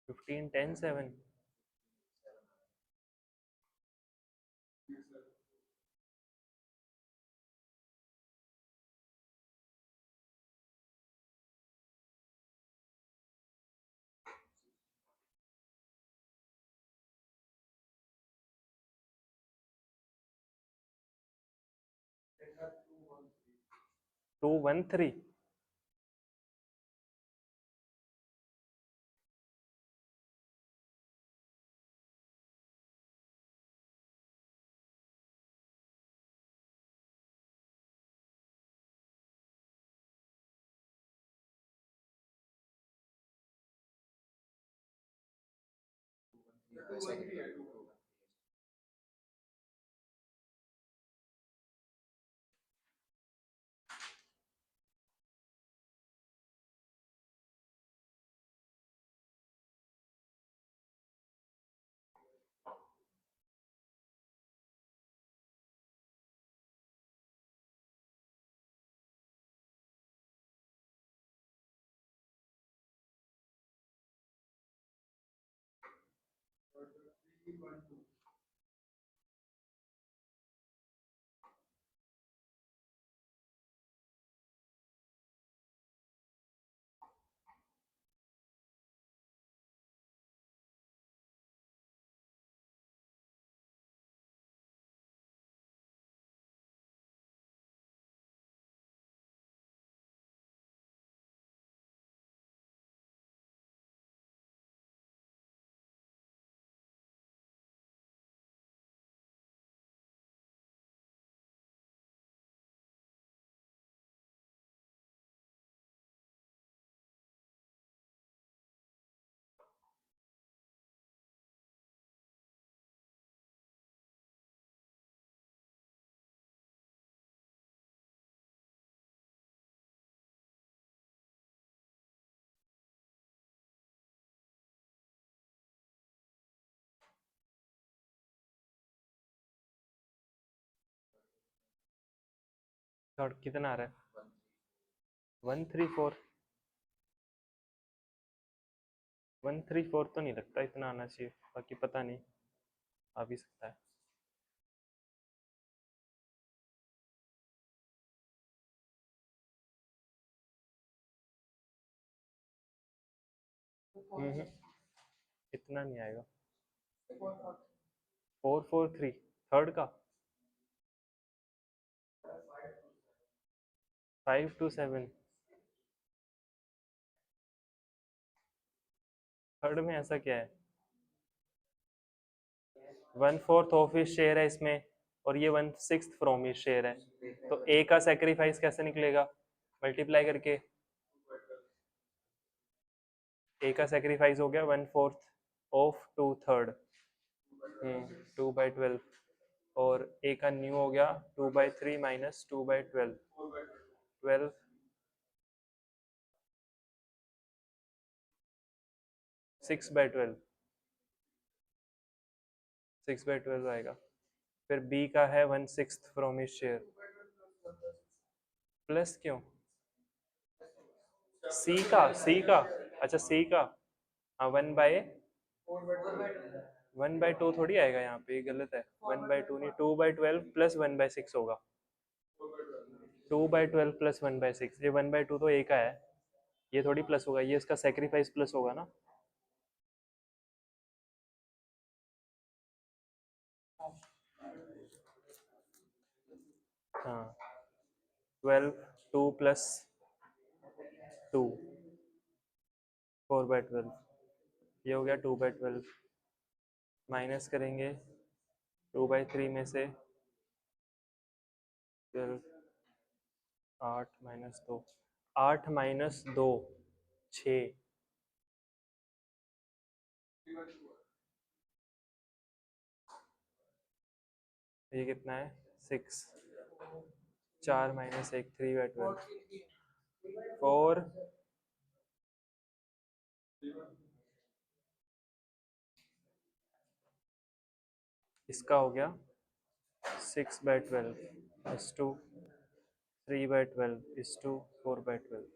15:10:7।2:13। थर्ड कितना आ रहा है? 134। 134 तो नहीं लगता इतना आना चाहिए, बाकी पता नहीं, आ भी सकता है। इतना नहीं आएगा। 443 थर्ड का 527 थर्ड में ऐसा क्या है? 1/4 ऑफ हिज शेयर है इसमें और ये 1/6 फ्रॉम हिज शेयर है, तो ए का सेक्रीफाइस कैसे निकलेगा? मल्टीप्लाई करके ए का सेक्रीफाइस हो गया 1/4 ऑफ 2/3 2/12 और ए का न्यू हो गया 2/3 माइनस 2/12 12 6/12 6/12 आएगा। फिर बी का है 1/6 फ्रॉम हिज शेयर प्लस क्यों? सी का अच्छा सी का हाँ 1/2 थोड़ी आएगा यहाँ पे, ये गलत है। 1/2 नहीं 2/12 प्लस 1/6 होगा। 2/12 प्लस 1/6 ये 1/2 तो ए का है, ये थोड़ी प्लस होगा, ये इसका सेक्रीफाइस प्लस होगा ना। हाँ 12 2 प्लस 2 4/12 ये हो गया 2/12 माइनस करेंगे 2/3 में से 12 8 माइनस 2 8 माइनस 2 6 ये कितना है 6 4 माइनस 1 3/12 4 इसका हो गया 6/12 इस टू 3/12 इस टू 4/12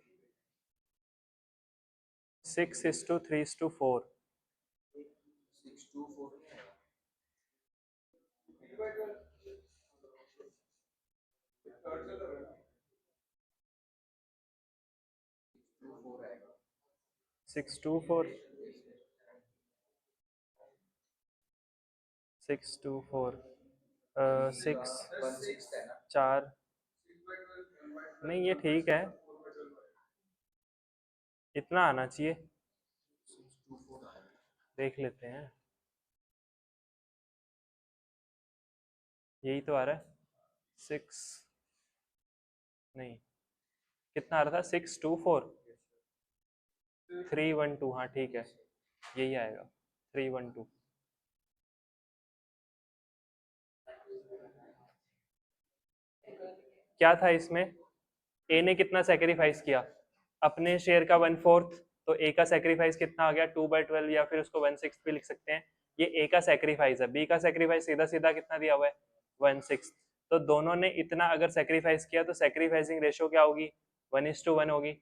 6:3:4 6:4 6:4 6 4 नहीं ये ठीक है, इतना आना चाहिए, देख लेते हैं। यही तो आ रहा है 6 नहीं कितना आ रहा था 6:24 312 हाँ ठीक है यही आएगा 312। क्या था इसमें? ए ने कितना सेक्रीफाइस किया? अपने शेयर का 1/4, तो ए का सेक्रीफाइस कितना आ गया 2/12 या फिर उसको 1/6 भी लिख सकते हैं। ये ए का सेक्रीफाइस है, बी का सेक्रीफाइस सीधा सीधा कितना दिया हुआ है 1/6, तो दोनों ने इतना अगर सेक्रीफाइस किया तो सेक्रीफाइसिंग रेशियो क्या होगी 1:1 होगी।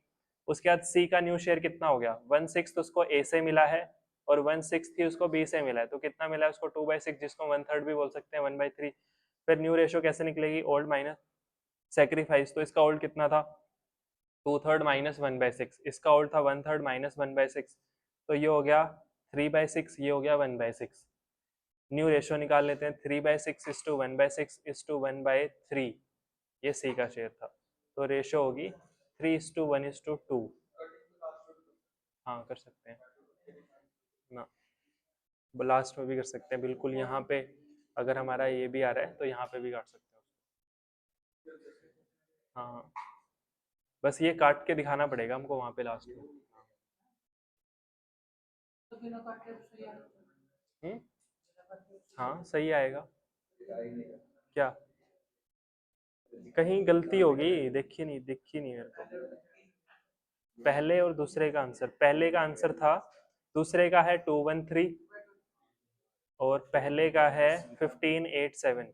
उसके बाद सी का न्यू शेयर कितना हो गया 1/6 उसको ए से मिला है और 1/6 ही उसको बी से मिला है, तो कितना मिला है उसको 2/6 जिसको 1/3 भी बोल सकते हैं 1/3। फिर न्यू रेशियो कैसे निकलेगी ओल्ड माइनस सेक्रीफाइस, तो इसका ओल्ड कितना था 2/3 माइनस 1/6, इसका ओल्ड था 1/3 माइनस 1/6, तो ये हो गया 3/6, ये हो गया 1/6। न्यू रेशियो निकाल लेते हैं 3/6 इज टू 1/6 इज टू 1/3, ये सी का शेयर था, तो रेशियो होगी 3:1:2। हाँ कर सकते हैं ना, लास्ट में भी कर सकते हैं बिल्कुल, यहाँ पे अगर हमारा ये भी आ रहा है तो यहाँ पे भी काट सकते हैं। हाँ बस ये काट के दिखाना पड़ेगा हमको वहाँ पे लास्ट में। हम्म हाँ सही आएगा। क्या कहीं गलती होगी, दिखी नहीं मेरे को। पहले और दूसरे का आंसर, पहले का आंसर था, दूसरे का है 213 और पहले का है 1587।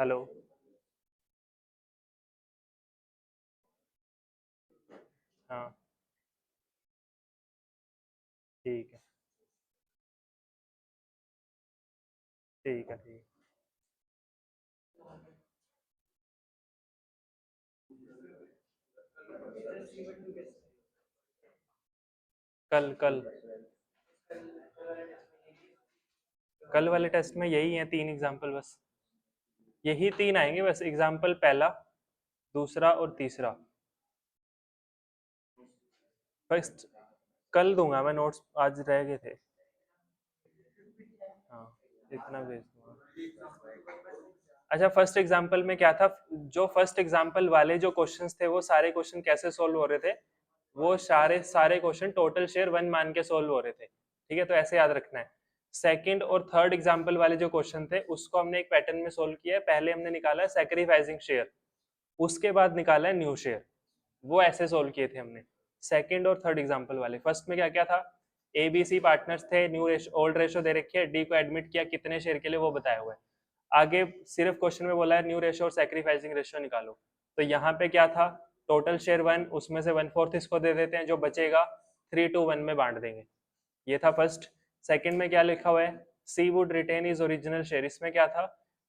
हेलो, हाँ ठीक है, ठीक है, ठीक कल कल कल वाले टेस्ट में यही है 3 एग्जाम्पल बस, यही 3 आएंगे बस, एग्जाम्पल पहला, दूसरा और तीसरा। फर्स्ट कल दूंगा मैं नोट्स, आज रह गए थे। हाँ, इतना भेज दूंगा। अच्छा, फर्स्ट एग्जाम्पल में क्या था, जो फर्स्ट एग्जाम्पल वाले जो क्वेश्चंस थे वो सारे क्वेश्चन कैसे सोल्व हो रहे थे, वो सारे सारे क्वेश्चन टोटल शेयर 1 मान के सोल्व हो रहे थे, ठीक है, तो ऐसे याद रखना है। सेकंड और थर्ड एग्जाम्पल वाले जो क्वेश्चन थे उसको हमने एक पैटर्न में सोल्व किया है, पहले हमने निकाला है सैक्रिफाइसिंग शेयर, उसके बाद निकाला है न्यू शेयर, वो ऐसे सोल्व किए थे हमने सेकंड और थर्ड एग्जाम्पल वाले। फर्स्ट में क्या क्या था, एबीसी पार्टनर्स थे, न्यू ओल्ड रेशो दे रखी है, डी को एडमिट किया कितने शेयर के लिए वो बताया हुआ है। आगे सिर्फ क्वेश्चन में बोला है न्यू रेशो और सैक्रिफाइसिंग रेशो निकालो, तो यहाँ पे क्या था, टोटल शेयर 1, उसमें से 1/4 इसको दे देते हैं, जो बचेगा 3:1 में बांट देंगे, ये था फर्स्ट। सेकंड में क्या लिखा हुआ है, C would retain is original share, इसमें क्या था,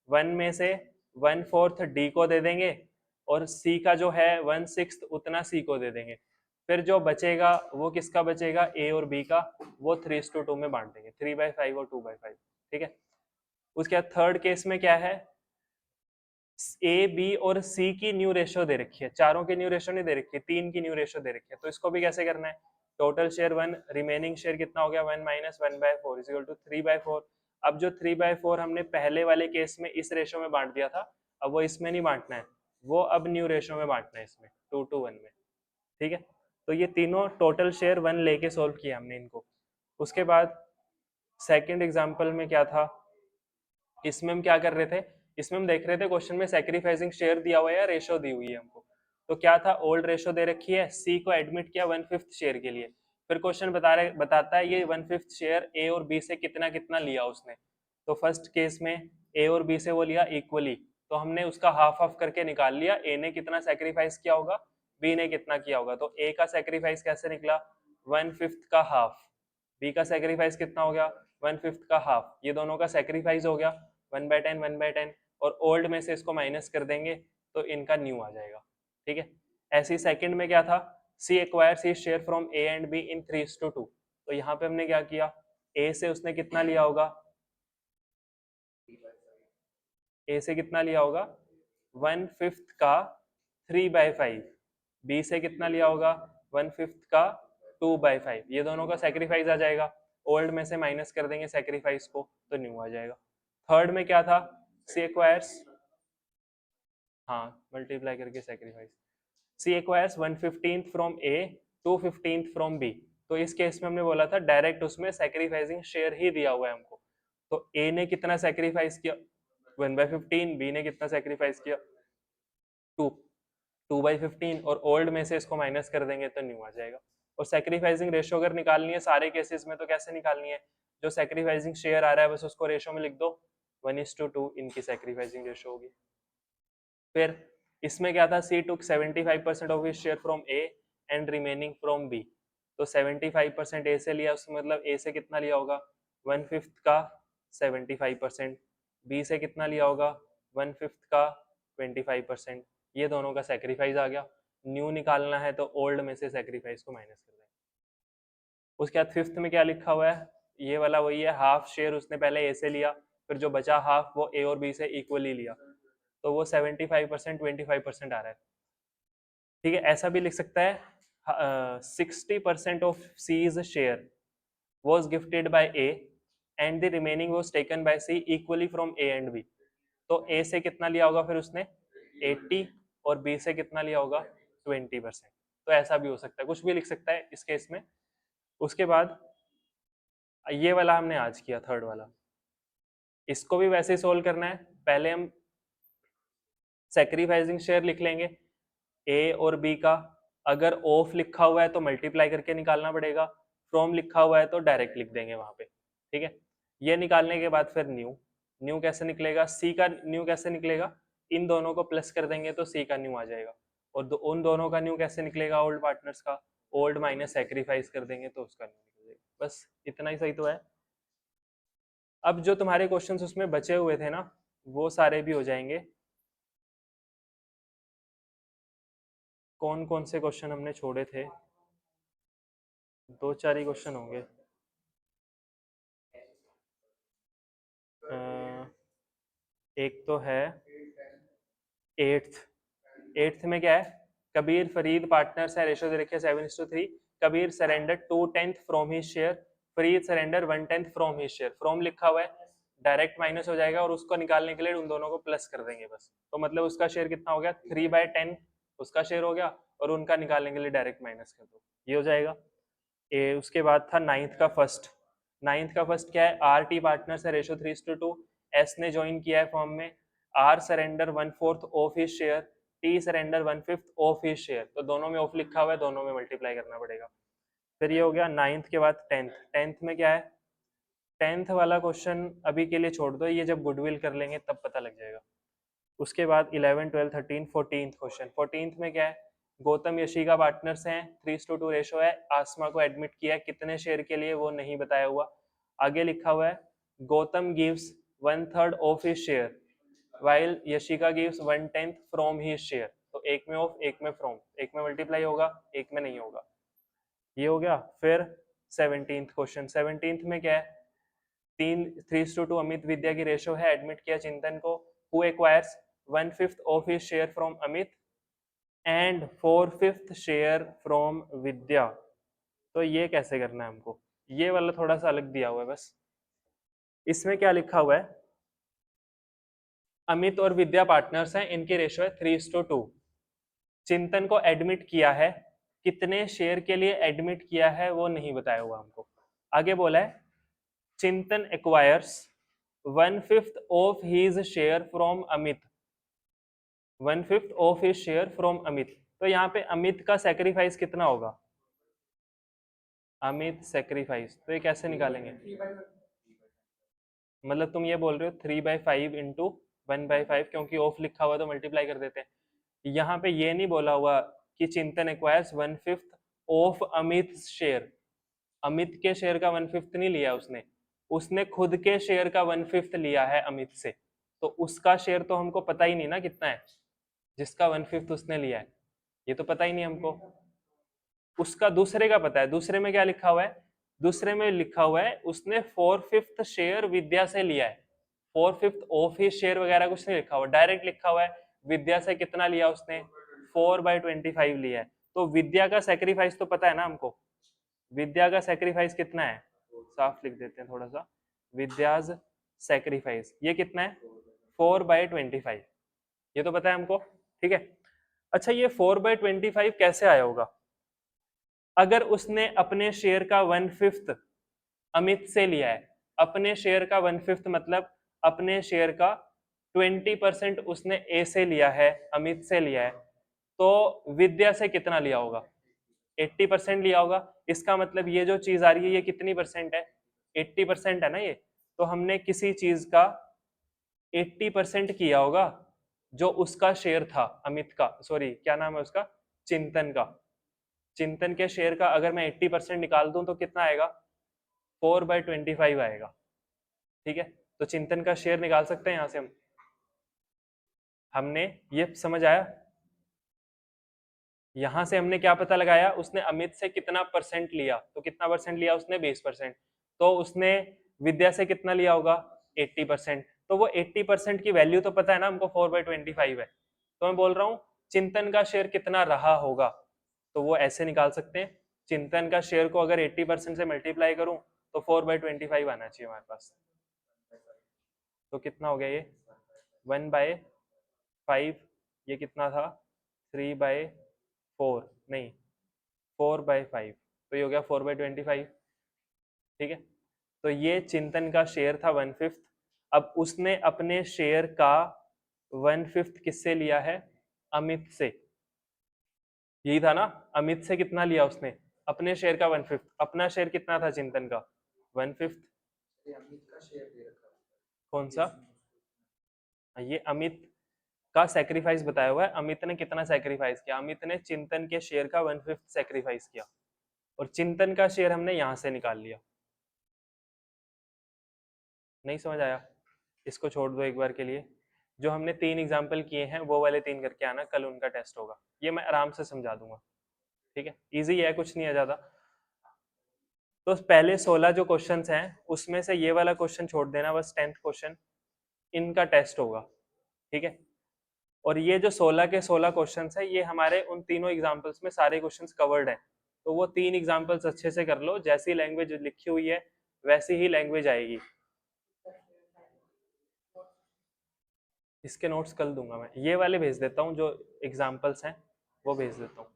1 में से 1/4 डी को दे देंगे और सी का जो है 1/6 उतना सी को दे देंगे, फिर जो बचेगा वो किसका बचेगा, ए और बी का, वो 3:2 में बांट देंगे, 3/5 और 2/5, ठीक है। उसके बाद थर्ड केस में क्या है, ए बी और सी की न्यू रेशो दे रखी है, चारों की न्यू रेशो नहीं दे रखी है, 3 की न्यू रेशो दे रखी है, तो इसको भी कैसे करना है, टोटल शेयर 1, रिमेनिंग शेयर कितना हो गया 1 - 1/4 इक्वल टू 3/4। अब जो 3/4 हमने पहले वाले केस में इस रेशो में बांट दिया था, अब वो इसमें नहीं बांटना है, वो अब न्यू रेशो में बांटना है, इसमें 2:1 में, ठीक है। तो ये तीनों टोटल शेयर 1 लेके सोल्व किया हमने इनको। उसके बाद सेकंड एग्जांपल में क्या था, इसमें हम क्या कर रहे थे, इसमें हम देख रहे थे क्वेश्चन में सैक्रिफाइसिंग शेयर दिया हुआ है या रेशो दी हुई है हमको, तो क्या था, ओल्ड रेशो दे रखी है, सी को एडमिट किया 1/5 शेयर के लिए, फिर क्वेश्चन बताता है ये 1/5 शेयर ए और बी से कितना कितना लिया उसने, तो फर्स्ट केस में ए और बी से वो लिया इक्वली, तो हमने उसका हाफ हाफ करके निकाल लिया, ए ने कितना सेक्रीफाइस किया होगा, बी ने कितना किया होगा, तो ए का सेक्रीफाइस कैसे निकला, 1/5 का हाफ, बी का सेक्रीफाइस कितना हो गया 1/5 का हाफ, ये दोनों का सेक्रीफाइस हो गया 1/10 1/10, और ओल्ड में से इसको माइनस कर देंगे तो इनका न्यू आ जाएगा, ठीक है। ऐसे ही सेकंड में क्या था, C acquires his share from A and B in 3:2, तो यहाँ पे हमने क्या किया, ए से उसने कितना लिया होगा, ए से कितना लिया होगा 1/5 का 3/5, बी से कितना लिया होगा 1/5 का 2/5, ये दोनों का सेक्रीफाइस आ जाएगा, ओल्ड में से माइनस कर देंगे सेक्रीफाइस को तो न्यू आ जाएगा। थर्ड में क्या था, सी एक्वायर्स, हाँ मल्टीप्लाई करके sacrifice, C acquires 1/15 from A, 2/15 from B, तो इस केस में हमने बोला था डायरेक्ट उसमें सेक्रीफाइसिंग शेयर ही दिया हुआ है हमको, तो ए ने कितना सेक्रीफाइस किया 1/15, बी ने कितना सेक्रीफाइस किया 2, 2/15, और ओल्ड में से इसको माइनस कर देंगे तो न्यू आ जाएगा। और सेक्रीफाइसिंग रेशो अगर निकालनी है सारे केसेस में तो कैसे निकालनी है, जो सेक्रीफाइसिंग शेयर आ रहा है बस उसको रेशो में लिख दो, 1:2 इनकी सेक्रीफाइसिंग रेशो होगी। फिर इसमें क्या था, C took 75% of his share from A and remaining from B, तो 75% ए से लिया, उसका मतलब ए से कितना लिया होगा 1/5 का 75%, बी से कितना लिया होगा 1/5 का 25%, ये दोनों का सेक्रीफाइस आ गया, न्यू निकालना है तो ओल्ड में से सेक्रीफाइस को माइनस कर देंगे। उसके बाद फिफ्थ में क्या लिखा हुआ है, ये वाला वही है, हाफ शेयर उसने पहले ए से लिया, फिर जो बचा हाफ वो ए और बी से इक्वली लिया, तो वो 75% 25% आ रहा है, ठीक है। ऐसा भी लिख सकता है 60% of C's share was gifted by A and the remaining was taken by C equally from A and B, तो A से कितना लिया होगा फिर उसने 80 और B से कितना लिया होगा 20%, तो ऐसा भी हो सकता है, कुछ भी लिख सकता है इस केस में। उसके बाद ये वाला हमने आज किया थर्ड वाला, इसको भी वैसे ही सोल्व करना है, पहले हम सेक्रीफाइसिंग शेयर लिख लेंगे ए और बी का, अगर ऑफ लिखा हुआ है तो मल्टीप्लाई करके निकालना पड़ेगा, फ्रॉम लिखा हुआ है तो डायरेक्ट लिख देंगे वहां पे, ठीक है। ये निकालने के बाद फिर न्यू, न्यू कैसे निकलेगा, सी का न्यू कैसे निकलेगा, इन दोनों को प्लस कर देंगे तो सी का न्यू आ जाएगा, और उन दोनों का न्यू कैसे निकलेगा, ओल्ड पार्टनर्स का, ओल्ड माइनस सेक्रीफाइस कर देंगे तो उसका न्यू निकलेगा। बस इतना ही सही तो है। अब जो तुम्हारे क्वेश्चंस उसमें बचे हुए थे ना, वो सारे भी हो जाएंगे। कौन कौन से क्वेश्चन हमने छोड़े थे, 2-4 ही क्वेश्चन होंगे। एक तो है एट्थ में क्या है, कबीर फरीद पार्टनर्स है, रेशो दे रखे 7:3। Kabir surrender 2/10 from his share, Farid surrender 1/10 from his share. From लिखा हुआ है, डायरेक्ट माइनस हो जाएगा, और उसको निकालने के लिए उन दोनों को प्लस कर देंगे बस। तो मतलब उसका शेयर कितना हो गया, 3/10 उसका शेयर हो गया, और उनका निकालने के लिए डायरेक्ट माइनस कर दो, ये हो जाएगा। उसके बाद था नाइन्थ का फर्स्ट। नाइन्थ का फर्स्ट क्या है, आर टी पार्टनर्स है, रेशो 3:2। एस ने ज्वाइन किया है फॉर्म में, R surrender 1/4 of his share, T surrender 1/5 of his share. तो दोनों में ऑफ लिखा हुआ है, दोनों में मल्टीप्लाई करना पड़ेगा। फिर ये हो गया नाइन्थ के बाद टेंथ। टेंथ में क्या है, टेंथ वाला क्वेश्चन अभी के लिए छोड़ दो, ये जब गुडविल कर लेंगे तब पता लग जाएगा। उसके बाद 11, 12, 13, 14th क्वेश्चन। 14th में क्या है, गौतम यशिका पार्टनर्स हैं, 3:2 रेशो है, आसमा को एडमिट किया है, कितने शेयर के लिए वो नहीं बताया हुआ। आगे लिखा हुआ है Gautam gives 1/3 of his share while Yashika gives 1/10 from his share. तो एक में ऑफ, एक में फ्रॉम, एक में मल्टीप्लाई होगा, एक में नहीं होगा, ये हो गया। फिर 17th क्वेश्चन। 17th में क्या है, 3:2 अमित विद्या की रेशो है, एडमिट किया चिंतन को, who acquires 1/5 of his share from Amit and 4/5 share from Vidya. तो ये कैसे करना है हमको, ये वाला थोड़ा सा अलग दिया हुआ है बस। इसमें क्या लिखा हुआ है, अमित और विद्या पार्टनर्स हैं, इनकी रेशो है 3:2। चिंतन को एडमिट किया है, कितने शेयर के लिए एडमिट किया है वो नहीं बताया हुआ हमको। आगे बोला है चिंतन acquires 1/5 of his share from Amit, 1/5 of his share from Amit. तो यहाँ पे अमित का सेक्रीफाइस कितना होगा, अमित सेक्रीफाइस, तो ये कैसे निकालेंगे, मतलब तुम ये बोल रहे हो 3/5 इंटू 1/5, क्योंकि ऑफ लिखा हुआ तो मल्टीप्लाई कर देते हैं। यहाँ पे ये नहीं बोला हुआ कि चिंतन acquires 1/5 of Amit share, Amit के शेयर का 1/5 नहीं लिया उसने, उसने खुद के शेयर का 1/5 लिया है अमित से। तो उसका शेयर तो हमको पता ही नहीं ना कितना है, जिसका 1/5 उसने लिया है, ये तो पता ही नहीं हमको। उसका दूसरे का पता है, दूसरे में क्या लिखा हुआ है, दूसरे में लिखा हुआ है उसने 4/5 शेयर विद्या से लिया है, 4/5 ऑफ ही शेयर वगैरह कुछ नहीं लिखा हुआ, डायरेक्ट लिखा हुआ है विद्या से कितना लिया उसने, 4/25 लिया है। तो विद्या का सेक्रीफाइस तो पता है ना हमको, विद्या का सेक्रीफाइस कितना है, साफ लिख देते हैं थोड़ा सा, विद्याज सेक्रीफाइस ये कितना है 4/25, ये तो पता है हमको, ठीक है। अच्छा ये 4/25 कैसे आया होगा, अगर उसने अपने शेयर का 1/5 अमित से लिया है, अपने शेयर का 1/5 मतलब अपने शेयर का 20% उसने ए से लिया है, अमित से लिया है, तो विद्या से कितना लिया होगा, 80% लिया होगा। इसका मतलब ये जो चीज आ रही है ये कितनी परसेंट है, 80% है ना ये। तो हमने किसी चीज का 80% किया होगा, जो उसका शेयर था अमित का, सॉरी क्या नाम है उसका, चिंतन का। चिंतन के शेयर का अगर मैं 80% निकाल दूं तो कितना आएगा, 4/25 आएगा, ठीक है। तो चिंतन का शेयर निकाल सकते हैं यहां से हम, हमने ये समझ आया, यहां से हमने क्या पता लगाया, उसने अमित से कितना परसेंट लिया, तो कितना परसेंट लिया उसने 20%, तो उसने विद्या से कितना लिया होगा 80%, तो वो 80% की वैल्यू तो पता है ना हमको 4/25 है। तो मैं बोल रहा हूँ चिंतन का शेयर कितना रहा होगा, तो वो ऐसे निकाल सकते हैं, चिंतन का शेयर को अगर 80% से मल्टीप्लाई करूं तो 4/25 आना चाहिए हमारे पास। तो कितना हो गया ये 1/5, ये कितना था 3/4, नहीं 4/5, तो ये हो गया 4/25, ठीक है। तो ये चिंतन का शेयर था 1/5। अब उसने अपने शेयर का 1/5 किससे लिया है, अमित से, यही था ना, अमित से कितना लिया उसने, अपने शेयर का 1/5, अपना शेयर कितना था चिंतन का 1/5, कौन सा ये अमित का सेक्रीफाइस बताया हुआ है। अमित ने कितना सेक्रीफाइस किया? अमित ने चिंतन के शेयर का 1/5 सेक्रीफाइस किया, और चिंतन का शेयर हमने यहां से निकाल लिया। नहीं समझ आया? इसको छोड़ दो एक बार के लिए। जो हमने 3 एग्जाम्पल किए हैं वो वाले 3 करके आना, कल उनका टेस्ट होगा। ये मैं आराम से समझा दूंगा, ठीक है, इजी है, कुछ नहीं है ज्यादा। तो पहले 16 जो क्वेश्चंस हैं उसमें से ये वाला क्वेश्चन छोड़ देना, बस 10th क्वेश्चन, इनका टेस्ट होगा, ठीक है। और ये जो 16 के 16 क्वेश्चंस है, ये हमारे उन तीनों एग्जाम्पल्स में सारे क्वेश्चंस कवर्ड हैं। तो वो 3 एग्जाम्पल्स अच्छे से कर लो, जैसी लैंग्वेज लिखी हुई है वैसी ही लैंग्वेज आएगी। इसके नोट्स कल दूंगा मैं, ये वाले भेज देता हूँ जो एग्जाम्पल्स हैं वो भेज देता हूँ।